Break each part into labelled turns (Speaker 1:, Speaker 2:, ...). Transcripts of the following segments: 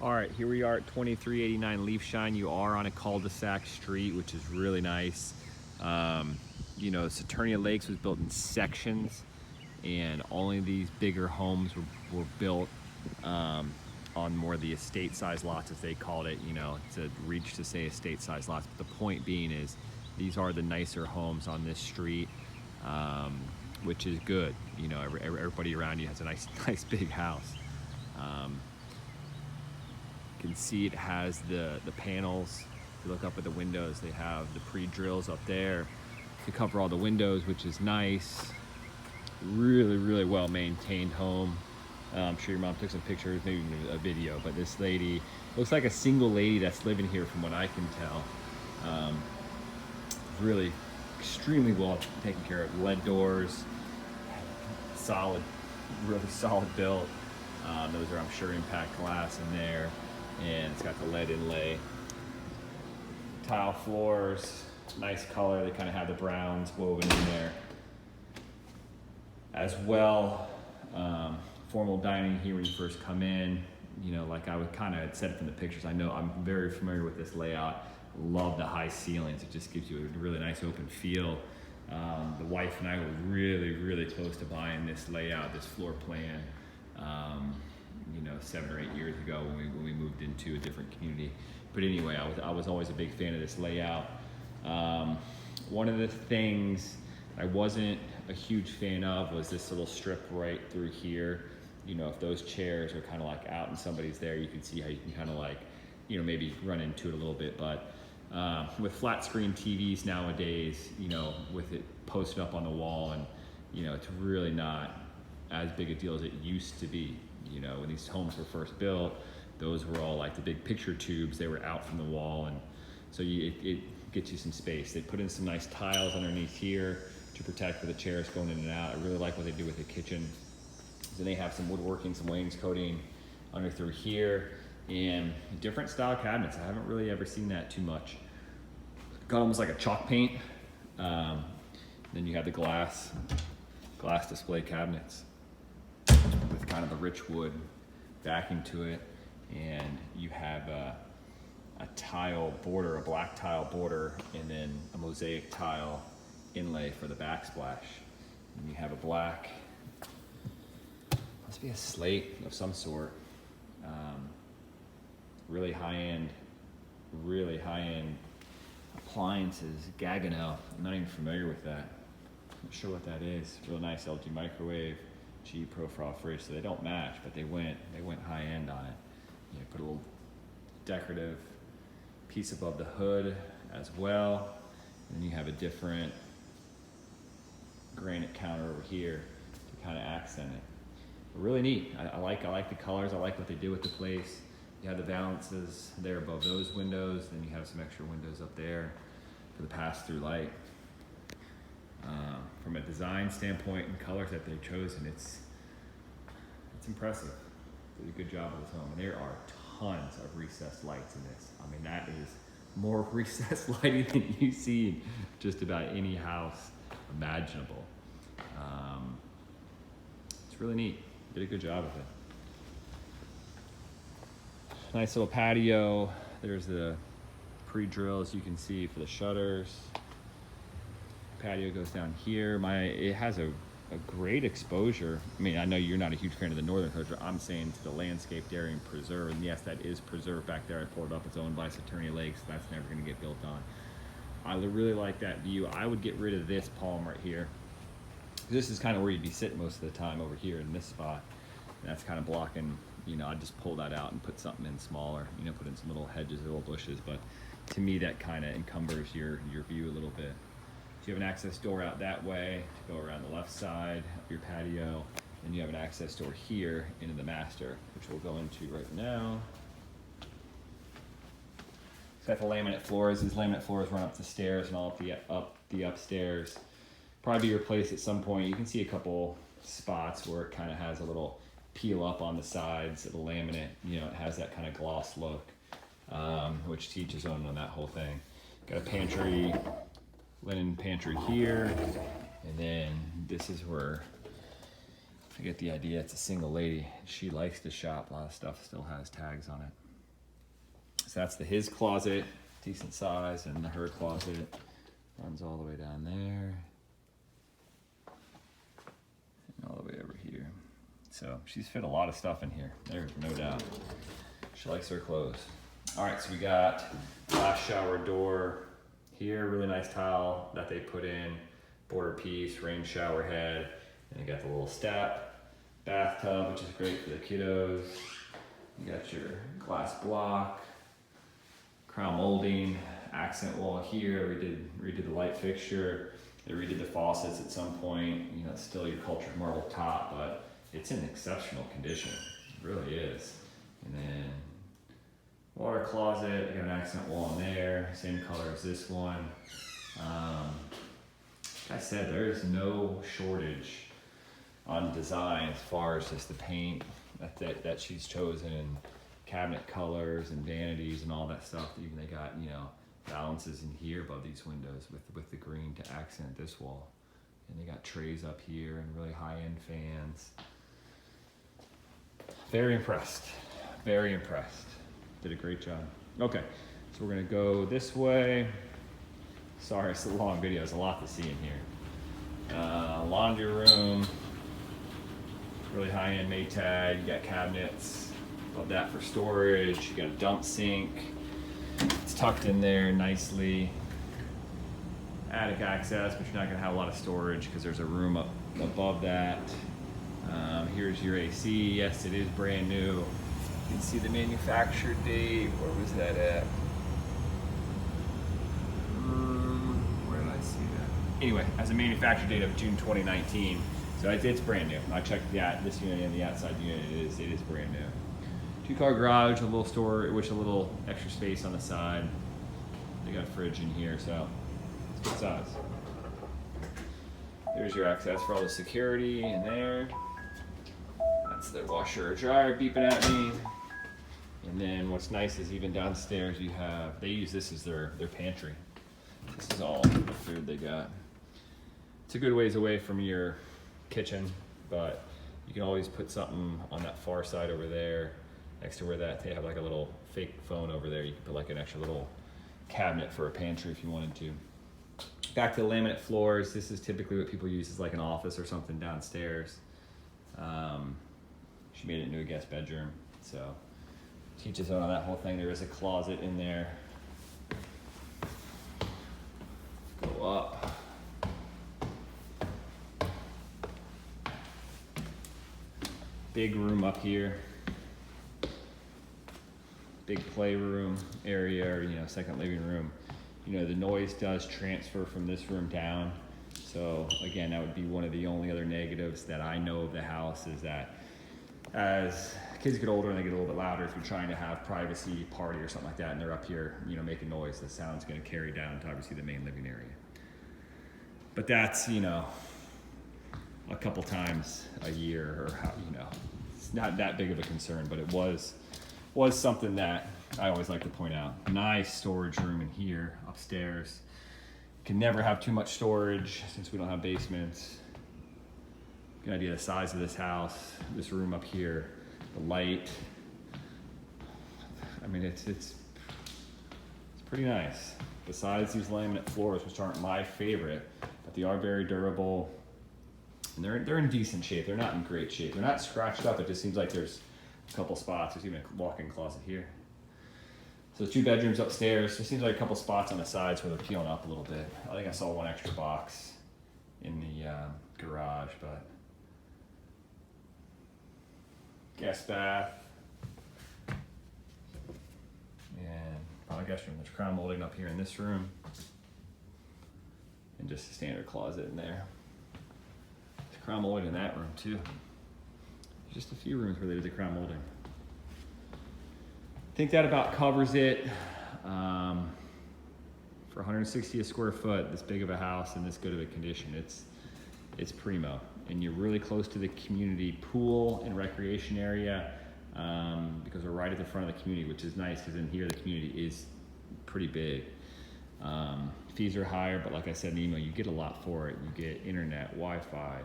Speaker 1: All right, here we are at 2389 Leafshine. You are on a cul-de-sac street, which is really nice. You know, Saturnia Lakes was built in sections, and only these bigger homes were built on more of the estate-sized lots, as they called it. You know, it's a reach to say estate-sized lots, but the point being is these are the nicer homes on this street, which is good. You know, everybody around you has a nice big house. You can see it has the panels. If you look up at the windows, they have the pre-drills up there to cover all the windows, which is nice. Really well maintained home. I'm sure your mom took some pictures, maybe even a video, but this lady looks like a single lady that's living here from what I can tell. Really extremely well taken care of. Lead doors, solid, really solid built. Those are, I'm sure, impact glass in there. And it's got the lead inlay. Tile floors, nice color. They kind of have the browns woven in there as well. Formal dining here when you first come in. You know, like I would kind of said from the pictures, I know I'm very familiar with this layout. Love the high ceilings. It just gives you a really nice open feel. The wife and I were really close to buying this layout, this floor plan. You know, 7 or 8 years ago when we moved into a different community. But anyway, I was always a big fan of this layout. One of the things I wasn't a huge fan of was this little strip right through here. You know, if those chairs are kind of like out and somebody's there, you can see how you can kind of like, you know, maybe run into it a little bit. But with flat screen TVs nowadays, you know, with it posted up on the wall, and you know, it's really not as big a deal as it used to be. You know, when these homes were first built, those were all like the big picture tubes. They were out from the wall, and so it gets you some space. They put in some nice tiles underneath here to protect for the chairs going in and out. I really like what they do with the kitchen. Then they have some woodworking, some wainscoting under through here, and different style cabinets. I haven't really ever seen that too much. Got almost like a chalk paint. Then you have the glass display cabinets with kind of a rich wood backing to it, and you have a tile border, a black tile border, and then a mosaic tile inlay for the backsplash. And you have a black, must be a slate of some sort. Really high-end appliances. Gaggenau. I'm not even familiar with that. I'm not sure what that is. Real nice LG microwave. G profile fridge, so they don't match, but they went high end on it. You know, put a little decorative piece above the hood as well, and then you have a different granite counter over here to kind of accent it. But really neat. I like the colors. I like what they did with the place. You have the valances there above those windows, then you have some extra windows up there for the pass-through light. From a design standpoint and colors that they've chosen, it's impressive. They did a good job with this home. And there are tons of recessed lights in this. I mean, that is more recessed lighting than you see in just about any house imaginable. It's really neat. Did a good job with it. Nice little patio. There's the pre-drills you can see for the shutters. Patio goes down here. It has a great exposure. I mean, I know you're not a huge fan of the northern coast. I'm saying to the landscaped area and preserve, and yes, that is preserved back there. I pulled it up. It's owned by Saturnia Lakes. So that's never going to get built on. I really like that view. I would get rid of this palm right here. This is kind of where you'd be sitting most of the time, over here in this spot. And that's kind of blocking, you know, I'd just pull that out and put something in smaller, you know, put in some little hedges, little bushes. But to me, that kind of encumbers your view a little bit. So you have an access door out that way to go around the left side of your patio. And you have an access door here into the master, which we'll go into right now. It's got the laminate floors. These laminate floors run up the stairs and all up the upstairs. Probably be replaced at some point. You can see a couple spots where it kind of has a little peel up on the sides of the laminate. You know, it has that kind of gloss look, which to each his own on that whole thing. Got a pantry, linen pantry here, and then this is where I get the idea. It's a single lady. She likes to shop. A lot of stuff still has tags on it. So that's his closet, decent size, and her closet runs all the way down there and all the way over here. So she's fit a lot of stuff in here. There's no doubt. She likes her clothes. All right, so we got glass shower door here, really nice tile that they put in, border piece, rain shower head, and you got the little step, bathtub, which is great for the kiddos. You got your glass block, crown molding, accent wall here. We redid the light fixture. They redid the faucets at some point. You know, it's still your cultured marble top, but it's in exceptional condition. It really is. And then water closet, you got an accent wall in there, same color as this one. Like I said, there's no shortage on design as far as just the paint that she's chosen, and cabinet colors and vanities and all that stuff. Even they got, you know, balances in here above these windows with the green to accent this wall. And they got trays up here and really high-end fans. Very impressed, very impressed. Did a great job. Okay, so we're gonna go this way. Sorry, it's a long video, there's a lot to see in here. Laundry room, really high-end Maytag. You got cabinets, love that for storage. You got a dump sink. It's tucked in there nicely. Attic access, but you're not gonna have a lot of storage because there's a room up above that. Here's your AC. Yes, it is brand new. You can see the manufacture date. Where was that at? Where did I see that? Anyway, has a manufacture date of June 2019. So it's brand new. I checked this unit and the outside unit. It is brand new. 2-car garage, a little store, which a little extra space on the side. They got a fridge in here, so it's good size. There's your access for all the security in there. That's the washer or dryer beeping at me. And then what's nice is even downstairs they use this as their pantry. This is all the food they got. It's a good ways away from your kitchen, but you can always put something on that far side over there next to where they have like a little fake phone over there. You can put like an extra little cabinet for a pantry if you wanted to. Back to the laminate floors. This is typically what people use as like an office or something downstairs. She made it into a guest bedroom, so teaches on that whole thing. There is a closet in there. Go up. Big room up here. Big playroom area, or second living room. The noise does transfer from this room down. So again, that would be one of the only other negatives that I know of the house, is that as kids get older and they get a little bit louder, if you're trying to have privacy party or something like that and they're up here, making noise, the sound's going to carry down to obviously the main living area. But that's, a couple times a year, or it's not that big of a concern, but it was something that I always like to point out. Nice storage room in here upstairs. Can never have too much storage since we don't have basements. Good idea of the size of this house, this room up here, the light. I mean, it's pretty nice. Besides these laminate floors, which aren't my favorite, but they are very durable, and they're in decent shape. They're not in great shape. They're not scratched up. It just seems like there's a couple spots. There's even a walk-in closet here. So 2 bedrooms upstairs. There seems like a couple spots on the sides where they're peeling up a little bit. I think I saw one extra box in the garage, but guest bath and probably guest room. There's crown molding up here in this room, and just a standard closet in there. There's crown molding in that room too. Just a few rooms where they did the crown molding. I think that about covers it. For 160 a square foot, this big of a house in this good of a condition, it's primo. And you're really close to the community pool and recreation area, because we're right at the front of the community, which is nice, because in here the community is pretty big. Fees are higher, but like I said in the email, you get a lot for it. You get internet, Wi-Fi,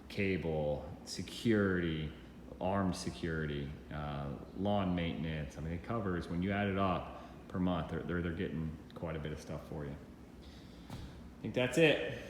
Speaker 1: cable, security, armed security, lawn maintenance. I mean, it covers, when you add it up per month, they're getting quite a bit of stuff for you. I think that's it.